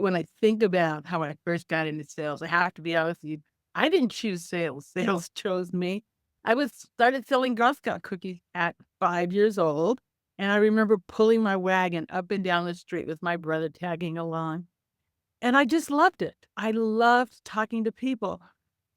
When I think about how I first got into sales, I have to be honest with you, I didn't choose sales. Sales chose me. I was started selling Girl Scout cookies at 5 years old, and I remember pulling my wagon up and down the street with my brother tagging along, and I just loved it. I loved talking to people,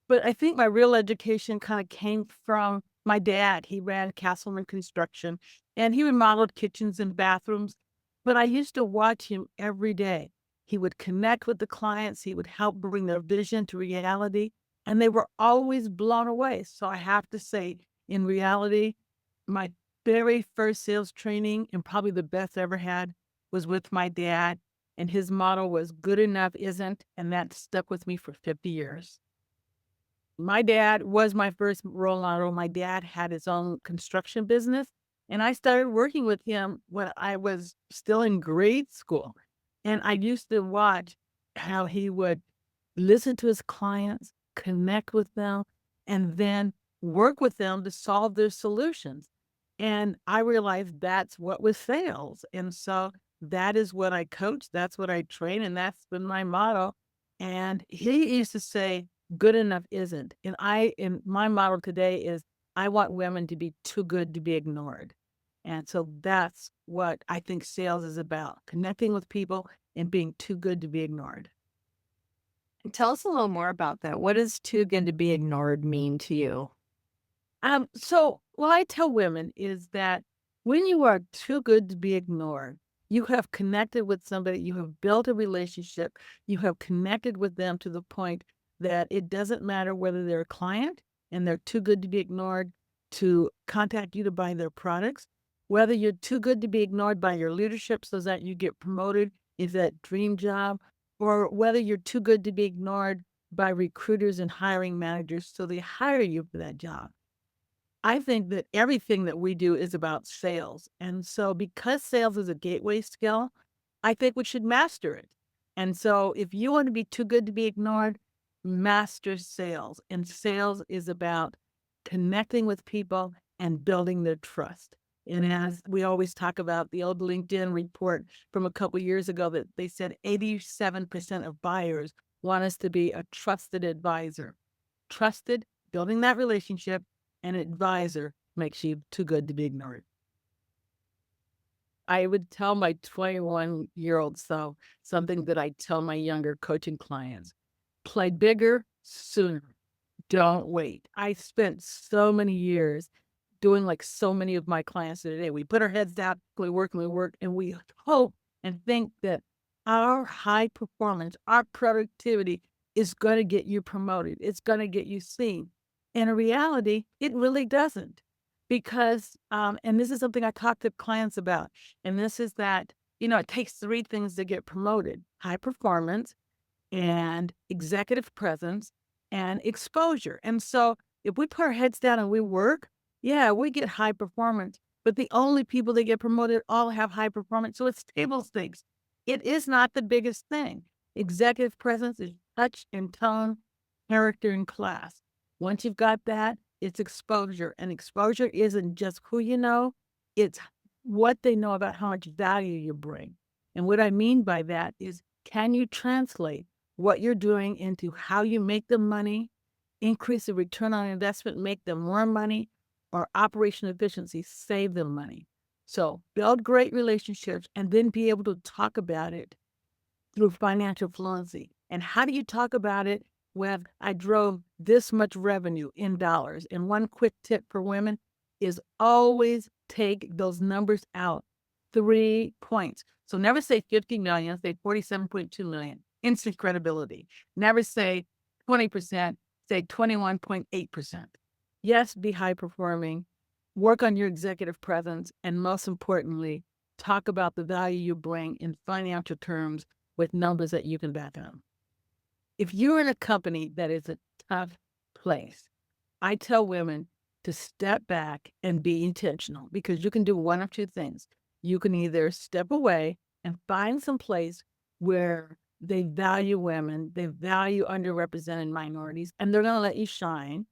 but I think my real education kinda came from my dad. He ran Castleman Construction, and he remodeled kitchens and bathrooms, but I used to watch him every day. He would connect with the clients, he would help bring their vision to reality, and they were always blown away. So I have to say, in reality, my very first sales training, and probably the best I ever had, was with my dad, and his motto was, "Good enough isn't," and that stuck with me for 50 years. My dad was my first role model. My dad had his own construction business, and I started working with him when I was still in grade school. And I used to watch how he would listen to his clients, connect with them, and then work with them to solve their solutions. And I realized that's what was sales. And so that is what I coach, that's what I train, and that's been my motto. And he used to say, good enough isn't. And my model today is I want women to be too good to be ignored. And so that's what I think sales is about, connecting with people and being too good to be ignored. Tell us a little more about that. What does too good to be ignored mean to you? So what I tell women is that when you are too good to be ignored, you have connected with somebody, you have built a relationship, you have connected with them to the point that it doesn't matter whether they're a client and they're too good to be ignored to contact you to buy their products, whether you're too good to be ignored by your leadership so that you get promoted is that dream job, or whether you're too good to be ignored by recruiters and hiring managers so they hire you for that job. I think that everything that we do is about sales. And so because sales is a gateway skill, I think we should master it. And so if you want to be too good to be ignored, master sales. And sales is about connecting with people and building their trust. And as we always talk about the old LinkedIn report from a couple years ago that they said 87% of buyers want us to be a trusted advisor. Trusted, building that relationship, an advisor makes you too good to be ignored. I would tell my 21-year-old self something that I tell my younger coaching clients. Play bigger sooner. Don't wait. I spent so many years doing like so many of my clients today. We put our heads down, we work, and we hope and think that our high performance, our productivity is going to get you promoted. It's going to get you seen. And in reality, it really doesn't. Because, and this is something I talk to clients about, and this is that, it takes three things to get promoted: high performance, and executive presence, and exposure. And so if we put our heads down and we work, yeah, we get high performance, but the only people that get promoted all have high performance. So it's table stakes. It is not the biggest thing. Executive presence is touch and tone, character and class. Once you've got that, it's exposure. And exposure isn't just who you know, it's what they know about how much value you bring. And what I mean by that is, can you translate what you're doing into how you make the money, increase the return on investment, make them more money, or operation efficiency, save them money. So build great relationships and then be able to talk about it through financial fluency. And how do you talk about it when I drove this much revenue in dollars? And one quick tip for women is always take those numbers out 3 points. So never say 50 million, say 47.2 million. Instant credibility. Never say 20%, say 21.8%. Yes, be high performing, work on your executive presence, and most importantly, talk about the value you bring in financial terms with numbers that you can back up. If you're in a company that is a tough place, I tell women to step back and be intentional because you can do one of two things. You can either step away and find some place where they value women, they value underrepresented minorities, and they're going to let you shine.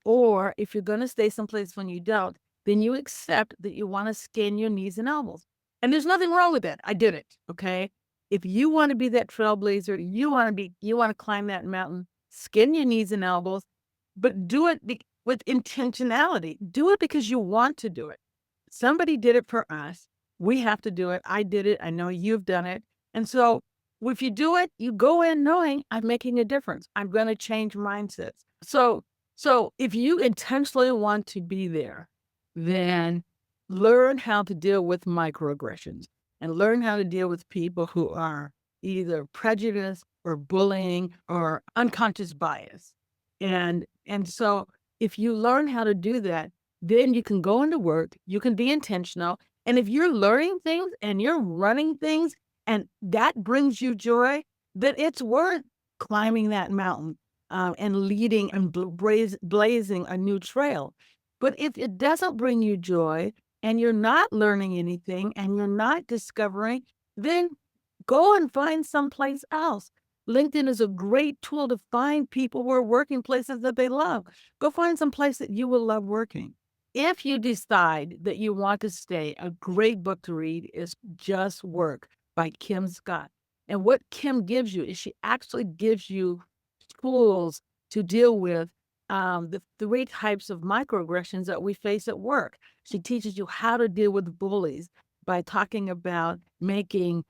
Or if you're going to stay someplace when you don't, then you accept that you want to skin your knees and elbows. And there's nothing wrong with that. I did it. Okay. If you want to be that trailblazer, you want to climb that mountain, skin your knees and elbows, but do it with intentionality. Do it because you want to do it. Somebody did it for us. We have to do it. I did it. I know you've done it. And so if you do it, you go in knowing I'm making a difference. I'm going to change mindsets. So if you intentionally want to be there, then learn how to deal with microaggressions and learn how to deal with people who are either prejudiced or bullying or unconscious bias. And so if you learn how to do that, then you can go into work, you can be intentional. And if you're learning things and you're running things and that brings you joy, then it's worth climbing that mountain and leading and blazing a new trail. But if it doesn't bring you joy and you're not learning anything and you're not discovering, then go and find someplace else. LinkedIn is a great tool to find people who are working places that they love. Go find some place that you will love working. If you decide that you want to stay, a great book to read is Just Work by Kim Scott. And what Kim gives you is she actually gives you tools to deal with the three types of microaggressions that we face at work. She teaches you how to deal with bullies by talking about making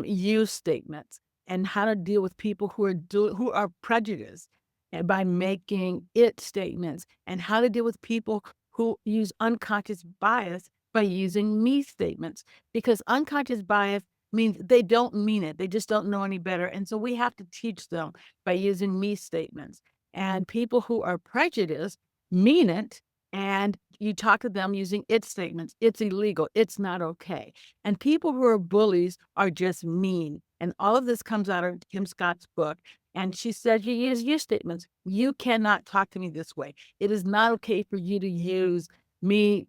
use statements and how to deal with people who are prejudiced and by making it statements and how to deal with people who use unconscious bias by using me statements because unconscious bias means they don't mean it. They just don't know any better. And so we have to teach them by using me statements. And people who are prejudiced mean it. And you talk to them using it statements. It's illegal. It's not okay. And people who are bullies are just mean. And all of this comes out of Kim Scott's book. And she said, you use you statements. You cannot talk to me this way. It is not okay for you to use me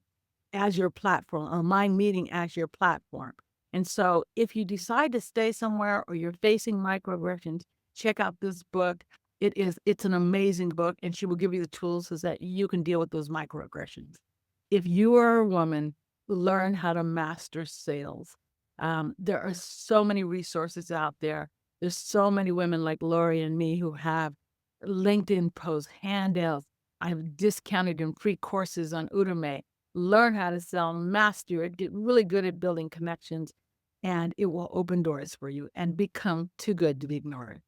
as your platform or my meeting as your platform. And so if you decide to stay somewhere or you're facing microaggressions, check out this book. It's an amazing book, and she will give you the tools so that you can deal with those microaggressions. If you are a woman, learn how to master sales. There are so many resources out there. There's so many women like Lori and me who have LinkedIn posts, handouts. I've discounted and free courses on Udemy. Learn how to sell, master it, get really good at building connections, and it will open doors for you and become too good to be ignored.